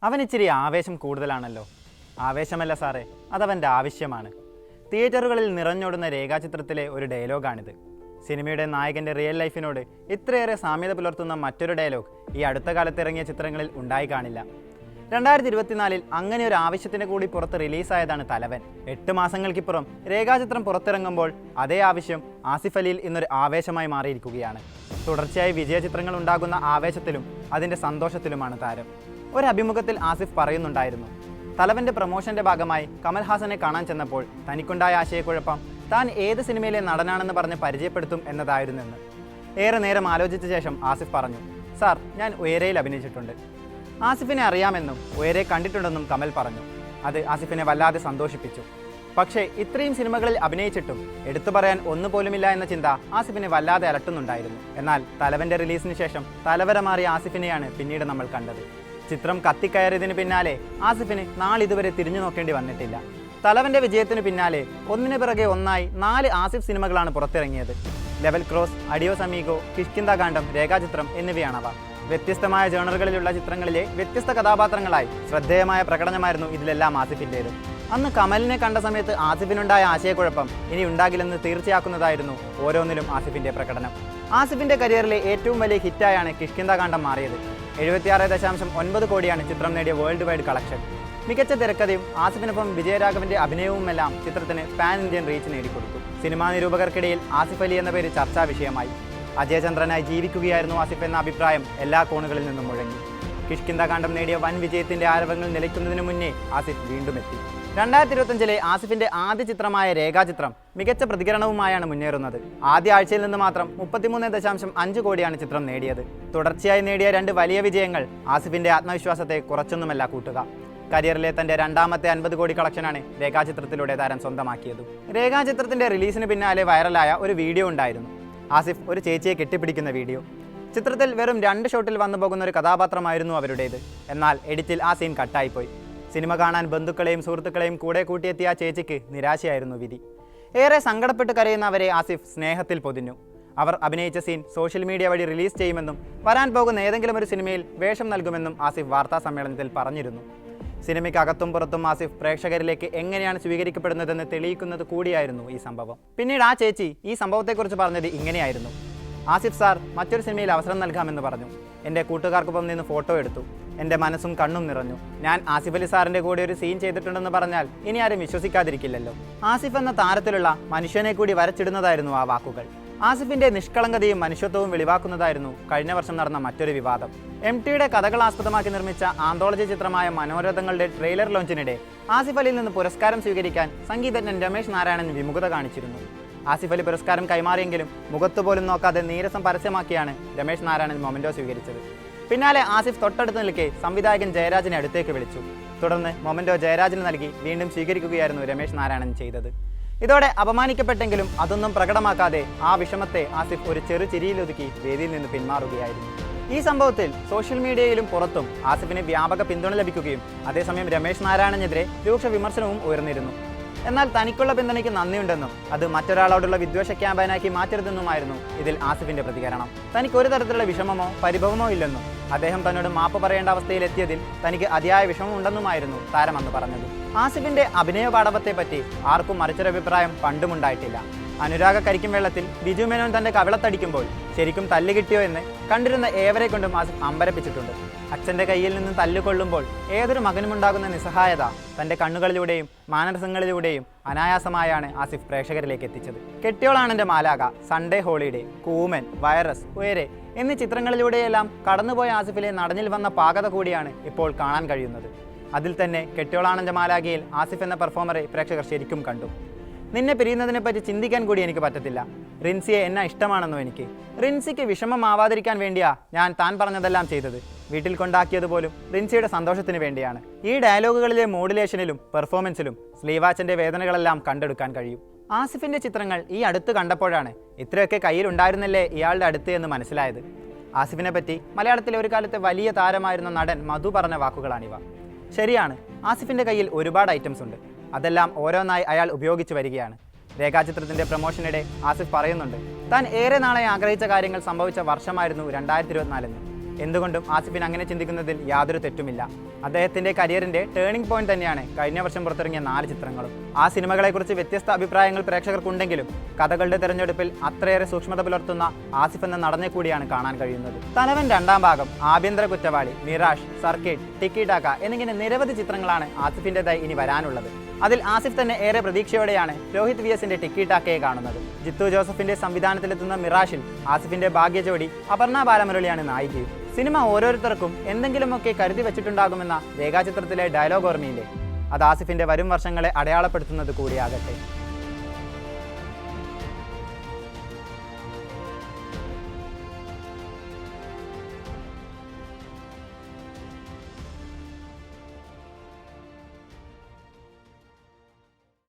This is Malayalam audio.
അവനിച്ചിരി ആവേശം കൂടുതലാണല്ലോ. ആവേശമല്ല സാറേ, അതവൻ്റെ ആവശ്യമാണ്. തിയേറ്ററുകളിൽ നിറഞ്ഞോടുന്ന രേഖാചിത്രത്തിലെ ഒരു ഡയലോഗാണിത്. സിനിമയുടെ നായകൻ്റെ റിയൽ ലൈഫിനോട് ഇത്രയേറെ സാമ്യത പുലർത്തുന്ന മറ്റൊരു ഡയലോഗ് ഈ അടുത്ത കാലത്ത് ഇറങ്ങിയ ചിത്രങ്ങളിൽ ഉണ്ടായി കാണില്ല. 2024 അങ്ങനെ ഒരു ആവശ്യത്തിന് കൂടി പുറത്ത് റിലീസായതാണ് തലവൻ. 8 മാസങ്ങൾക്കിപ്പുറം രേഖാചിത്രം പുറത്തിറങ്ങുമ്പോൾ അതേ ആവശ്യം ആസിഫ് അലിയിൽ ഇന്നൊരു ആവേശമായി മാറിയിരിക്കുകയാണ്. തുടർച്ചയായി വിജയചിത്രങ്ങൾ ഉണ്ടാകുന്ന ആവേശത്തിലും അതിൻ്റെ സന്തോഷത്തിലുമാണ് താരം. ഒരു അഭിമുഖത്തിൽ ആസിഫ് പറയുന്നുണ്ടായിരുന്നു, തലവൻ്റെ പ്രൊമോഷൻ്റെ ഭാഗമായി കമൽഹാസനെ കാണാൻ ചെന്നപ്പോൾ തനിക്കുണ്ടായ ആശയക്കുഴപ്പം താൻ ഏത് സിനിമയിലെ നടനാണെന്ന് പറഞ്ഞ് പരിചയപ്പെടുത്തും എന്നതായിരുന്നെന്ന്. ഏറെ നേരം ആലോചിച്ച ശേഷം ആസിഫ് പറഞ്ഞു, സാർ, ഞാൻ ഉയരയിൽ അഭിനയിച്ചിട്ടുണ്ട്. ആസിഫിനെ അറിയാമെന്നും ഉയരെ കണ്ടിട്ടുണ്ടെന്നും കമൽ പറഞ്ഞു. അത് ആസിഫിനെ വല്ലാതെ സന്തോഷിപ്പിച്ചു. പക്ഷേ ഇത്രയും സിനിമകളിൽ അഭിനയിച്ചിട്ടും എടുത്തു പറയാൻ ഒന്നുപോലുമില്ല എന്ന ചിന്ത ആസിഫിനെ വല്ലാതെ അലട്ടുന്നുണ്ടായിരുന്നു. എന്നാൽ തലവൻ്റെ റിലീസിന് ശേഷം തലവര മാറിയ ആസിഫിനെയാണ് പിന്നീട് നമ്മൾ കണ്ടത്. ചിത്രം കത്തിക്കയറിയതിന് പിന്നാലെ ആസിഫിന് നാളിതുവരെ തിരിഞ്ഞു നോക്കേണ്ടി വന്നിട്ടില്ല. തലവൻ്റെ വിജയത്തിന് പിന്നാലെ ഒന്നിനു പിറകെ ഒന്നായി 4 ആസിഫ് സിനിമകളാണ് പുറത്തിറങ്ങിയത്. Level cross, adios Amigo, Kishkindha Kandam, രേഖാചിത്രം എന്നിവയാണവ. വ്യത്യസ്തമായ ജേണറുകളിലുള്ള ചിത്രങ്ങളിലെ വ്യത്യസ്ത കഥാപാത്രങ്ങളായി ശ്രദ്ധേയമായ പ്രകടനമായിരുന്നു ഇതിലെല്ലാം ആസിഫിൻ്റേത്. അന്ന് കമലിനെ കണ്ട സമയത്ത് ആസിഫിനുണ്ടായ ആശയക്കുഴപ്പം ഇനി ഉണ്ടാകില്ലെന്ന് തീർച്ചയാക്കുന്നതായിരുന്നു ഓരോന്നിലും ആസിഫിൻ്റെ പ്രകടനം. ആസിഫിൻ്റെ കരിയറിലെ ഏറ്റവും വലിയ ഹിറ്റായാണ് കിഷ്കിന്ധാകാന്ഡം മാറിയത്. 76.9 കോടിയാണ് ചിത്രം നേടിയ വേൾഡ് വൈഡ് കളക്ഷൻ. മികച്ച തിരക്കഥയും ആസിഫിനൊപ്പം വിജയരാഘവന്റെ അഭിനയവുമെല്ലാം ചിത്രത്തിന് പാൻ ഇന്ത്യൻ റീച്ച് നേടിക്കൊടുത്തു. സിനിമാ നിരൂപകർക്കിടയിൽ ആസിഫ് അലി എന്ന പേര് ചർച്ചാ വിഷയമായി. അജയചന്ദ്രനായി ജീവിക്കുകയായിരുന്നു ആസിഫ് എന്ന അഭിപ്രായം എല്ലാ കോണുകളിൽ നിന്നും മുഴങ്ങി. കിഷ്കിന്ധാകാന്ഡം നേടിയ വൻ വിജയത്തിന്റെ ആരവങ്ങൾ നിലയ്ക്കുന്നതിനു മുന്നേ ആസിഫ് വീണ്ടും എത്തി. 2025 ആസിഫിന്റെ ആദ്യ ചിത്രമായ രേഖാചിത്രം മികച്ച പ്രതികരണവുമായാണ് മുന്നേറുന്നത്. ആദ്യ ആഴ്ചയിൽ നിന്ന് മാത്രം 33.5 കോടിയാണ് ചിത്രം നേടിയത്. തുടർച്ചയായി നേടിയ 2 വലിയ വിജയങ്ങൾ ആസിഫിന്റെ ആത്മവിശ്വാസത്തെ കുറച്ചൊന്നുമല്ല കൂട്ടുക. കരിയറിലെ തന്റെ രണ്ടാമത്തെ 50 കോടി കളക്ഷനാണ് രേഖാചിത്രത്തിലൂടെ താരം സ്വന്തമാക്കിയത്. രേഖാചിത്രത്തിന്റെ റിലീസിന് പിന്നാലെ വൈറലായ ഒരു വീഡിയോ ഉണ്ടായിരുന്നു. ആസിഫ് ഒരു ചേച്ചിയെ കെട്ടിപ്പിടിക്കുന്ന വീഡിയോ. ചിത്രത്തിൽ വെറും 2 ഷോട്ടിൽ വന്നു പോകുന്ന ഒരു കഥാപാത്രമായിരുന്നു അവരുടേത്. എന്നാൽ എഡിറ്റിൽ ആ സീൻ കട്ടായിപ്പോയി. സിനിമ കാണാൻ ബന്ധുക്കളെയും സുഹൃത്തുക്കളെയും കൂടെ കൂട്ടിയെത്തിയ ആ ചേച്ചിക്ക് നിരാശയായിരുന്നു വിധി. ഏറെ സങ്കടപ്പെട്ട് കരയുന്ന അവരെ ആസിഫ് സ്നേഹത്തിൽ പൊതിഞ്ഞു. അവർ അഭിനയിച്ച സീൻ സോഷ്യൽ മീഡിയ വഴി റിലീസ് ചെയ്യുമെന്നും വരാൻ പോകുന്ന ഏതെങ്കിലും ഒരു സിനിമയിൽ വേഷം നൽകുമെന്നും ആസിഫ് വാർത്താ സമ്മേളനത്തിൽ പറഞ്ഞിരുന്നു. സിനിമയ്ക്ക് അകത്തും പുറത്തും ആസിഫ് പ്രേക്ഷകരിലേക്ക് എങ്ങനെയാണ് സ്വീകരിക്കപ്പെടുന്നതെന്ന് തെളിയിക്കുന്നത് കൂടിയായിരുന്നു ഈ സംഭവം. പിന്നീട് ആ ചേച്ചി ഈ സംഭവത്തെക്കുറിച്ച് പറഞ്ഞത് ഇങ്ങനെയായിരുന്നു, ആസിഫ് സാർ മറ്റൊരു സിനിമയിൽ അവസരം നൽകാമെന്ന് പറഞ്ഞു. എൻ്റെ കൂട്ടുകാർക്കൊപ്പം നിന്ന് ഫോട്ടോ എടുത്തു. എൻ്റെ മനസ്സും കണ്ണും നിറഞ്ഞു. ഞാൻ ആസിഫ് അലി സാറിൻ്റെ കൂടെ ഒരു സീൻ ചെയ്തിട്ടുണ്ടെന്ന് പറഞ്ഞാൽ ഇനി ആരും വിശ്വസിക്കാതിരിക്കില്ലല്ലോ. ആസിഫ് എന്ന താരത്തിലുള്ള മനുഷ്യനെ കൂടി വരച്ചിടുന്നതായിരുന്നു ആ വാക്കുകൾ. ആസിഫിന്റെ നിഷ്കളങ്കതയും മനുഷ്യത്വവും വെളിവാക്കുന്നതായിരുന്നു കഴിഞ്ഞ വർഷം നടന്ന മറ്റൊരു വിവാദം. MTയുടെ കഥകൾ ആസ്പദമാക്കി നിർമ്മിച്ച ആന്തോളജി ചിത്രമായ മനോരഥങ്ങളുടെ ട്രെയിലർ ലോഞ്ചിനിടെ ആസിഫ് അലിയിൽ നിന്ന് പുരസ്കാരം സ്വീകരിക്കാൻ സംഗീതജ്ഞൻ രമേശ് നാരായണൻ വിമുഖത കാണിച്ചിരുന്നു. ആസിഫ് അലി പുരസ്കാരം കൈമാറിയെങ്കിലും മുഖത്തുപോലും നോക്കാതെ നീരസം പരസ്യമാക്കിയാണ് രമേശ് നാരായണൻ മൊമെന്റോ സ്വീകരിച്ചത്. പിന്നാലെ ആസിഫ് തൊട്ടടുത്ത് നിൽക്കെ സംവിധായകൻ ജയരാജിനെ അടുത്തേക്ക് വിളിച്ചു. തുടർന്ന് മൊമെന്റോ ജയരാജിന് നൽകി വീണ്ടും സ്വീകരിക്കുകയായിരുന്നു രമേശ് നാരായണൻ ചെയ്തത്. ഇതോടെ അപമാനിക്കപ്പെട്ടെങ്കിലും അതൊന്നും പ്രകടമാക്കാതെ ആ വിഷമത്തെ ആസിഫ് ഒരു ചെറു ചിരിയിലൊതുക്കി വേദിയിൽ നിന്ന് പിന്മാറുകയായിരുന്നു. ഈ സംഭവത്തിൽ സോഷ്യൽ മീഡിയയിലും പുറത്തും ആസിഫിന് വ്യാപക പിന്തുണ ലഭിക്കുകയും അതേസമയം രമേശ് നാരായണനെതിരെ രൂക്ഷ വിമർശനവും ഉയർന്നിരുന്നു. എന്നാൽ തനിക്കുള്ള പിന്തുണയ്ക്ക് നന്ദിയുണ്ടെന്നും അത് മറ്റൊരാളോടുള്ള വിദ്വേഷ ക്യാമ്പയിനാക്കി മാറ്റരുതെന്നുമായിരുന്നു ഇതിൽ ആസിഫിന്റെ പ്രതികരണം. തനിക്ക് ഒരു തരത്തിലുള്ള വിഷമമോ പരിഭവമോ ഇല്ലെന്നും അദ്ദേഹം തന്നോട് മാപ്പ് പറയേണ്ട അവസ്ഥയിലെത്തിയതിൽ തനിക്ക് അതിയായ വിഷമമുണ്ടെന്നുമായിരുന്നു താരം അന്ന് പറഞ്ഞത്. ആസിഫിന്റെ അഭിനയ പാടവത്തെപ്പറ്റി ആർക്കും മറിച്ചൊരഭിപ്രായം പണ്ടുമുണ്ടായിട്ടില്ല. അനുരാഗ കരിക്കും വെള്ളത്തിൽ ബിജു മേനോൻ തന്റെ കവിളത്തടിക്കുമ്പോൾ ശരിക്കും തല്ല് കിട്ടിയോ എന്ന് കണ്ടിരുന്ന ഏവരെ കൊണ്ടും ആസിഫ് അമ്പരപ്പിച്ചിട്ടുണ്ട്. അച്ഛൻ്റെ കയ്യിൽ നിന്ന് തല്ലുകൊള്ളുമ്പോൾ ഏതൊരു മകനുമുണ്ടാകുന്ന നിസ്സഹായത തൻ്റെ കണ്ണുകളിലൂടെയും മാനരസങ്ങളിലൂടെയും അനായാസമായാണ് ആസിഫ് പ്രേക്ഷകരിലേക്ക് എത്തിച്ചത്. കെട്ടിയോളാണെൻ്റെ മാലാക, സൺഡേ ഹോളിഡേ, കൂമൻ, വൈറസ്, ഉയരെ എന്നീ ചിത്രങ്ങളിലൂടെയെല്ലാം കടന്നുപോയ ആസിഫിലെ നടനിൽ വന്ന പാകത കൂടിയാണ് ഇപ്പോൾ കാണാൻ കഴിയുന്നത്. അതിൽ തന്നെ കെട്ടിയോളാണെൻ്റെ മാലാകയിൽ ആസിഫ് എന്ന പെർഫോമറെ പ്രേക്ഷകർ ശരിക്കും കണ്ടു. നിന്നെ പിരിയുന്നതിനെപ്പറ്റി ചിന്തിക്കാൻ കൂടി എനിക്ക് പറ്റത്തില്ല. റിൻസിയെ എന്നാ ഇഷ്ടമാണെന്നോ എനിക്ക്. റിൻസിക്ക് വിഷമമാവാതിരിക്കാൻ വേണ്ടിയാ ഞാൻ താൻ പറഞ്ഞതെല്ലാം ചെയ്തത്. വീട്ടിൽ കൊണ്ടാക്കിയതുപോലും റിൻസിയുടെ സന്തോഷത്തിന് വേണ്ടിയാണ്. ഈ ഡയലോഗുകളിലെ മോഡുലേഷനിലും പെർഫോമൻസിലും സ്ലീവാച്ചൻ്റെ വേദനകളെല്ലാം കണ്ടെടുക്കാൻ കഴിയും. ആസിഫിൻ്റെ ചിത്രങ്ങൾ ഈ അടുത്ത് കണ്ടപ്പോഴാണ് ഇത്രയൊക്കെ കയ്യിലുണ്ടായിരുന്നല്ലേ ഇയാളുടെ അടുത്ത് എന്ന് മനസ്സിലായത്. ആസിഫിനെ പറ്റി മലയാളത്തിലെ ഒരു കാലത്തെ വലിയ താരമായിരുന്ന നടൻ മധു പറഞ്ഞ വാക്കുകളാണിവ. ശരിയാണ്, ആസിഫിൻ്റെ കയ്യിൽ ഒരുപാട് ഐറ്റംസ് ഉണ്ട്. അതെല്ലാം ഓരോന്നായി അയാൾ ഉപയോഗിച്ച് വരികയാണ്. രേഖാചിത്രത്തിൻ്റെ പ്രൊമോഷനിടെ ആസിഫ് പറയുന്നുണ്ട്, താൻ ഏറെ നാളെ ആഗ്രഹിച്ച കാര്യങ്ങൾ സംഭവിച്ച വർഷമായിരുന്നു 2024 എന്ന്. എന്തുകൊണ്ടും ആസിഫിന് അങ്ങനെ ചിന്തിക്കുന്നതിൽ യാതൊരു തെറ്റുമില്ല. അദ്ദേഹത്തിൻ്റെ കരിയറിൻ്റെ ടേണിംഗ് പോയിന്റ് തന്നെയാണ് കഴിഞ്ഞ വർഷം പുറത്തിറങ്ങിയ 4 ചിത്രങ്ങളും. ആ സിനിമകളെക്കുറിച്ച് വ്യത്യസ്ത അഭിപ്രായങ്ങൾ പ്രേക്ഷകർക്കുണ്ടെങ്കിലും കഥകളുടെ തെരഞ്ഞെടുപ്പിൽ അത്രയേറെ സൂക്ഷ്മത പുലർത്തുന്ന ആസിഫ് എന്ന നടനെ കൂടിയാണ് കാണാൻ കഴിയുന്നത്. തലവൻ 2ാം ഭാഗം, ആഭ്യന്തര കുറ്റവാളി, മിറാഷ്, സർക്കിട്ട്, ടിക്കി ടാക്ക എന്നിങ്ങനെ നിരവധി ചിത്രങ്ങളാണ് ആസിഫിൻ്റെതായി ഇനി വരാനുള്ളത്. അതിൽ ആസിഫ് തന്നെ ഏറെ പ്രതീക്ഷയോടെയാണ് രോഹിത് വിഎസിന്റെ ടിക്കി ടാക്കയെ കാണുന്നത്. ജിത്തു ജോസഫിന്റെ സംവിധാനത്തിലെത്തുന്ന മിറാഷിൽ ആസിഫിന്റെ ഭാഗ്യജോഡി അപർണ ബാലമുരളിയാണ് നായികയും. സിനിമ ഓരോരുത്തർക്കും എന്തെങ്കിലുമൊക്കെ കരുതി വെച്ചിട്ടുണ്ടാകുമെന്ന രേഖാചിത്രത്തിലെ ഡയലോഗ് ഓർമ്മയില്ലേ, അത് ആസിഫിന്റെ വരും വർഷങ്ങളെ അടയാളപ്പെടുത്തുന്നത് കൂടിയാകട്ടെ.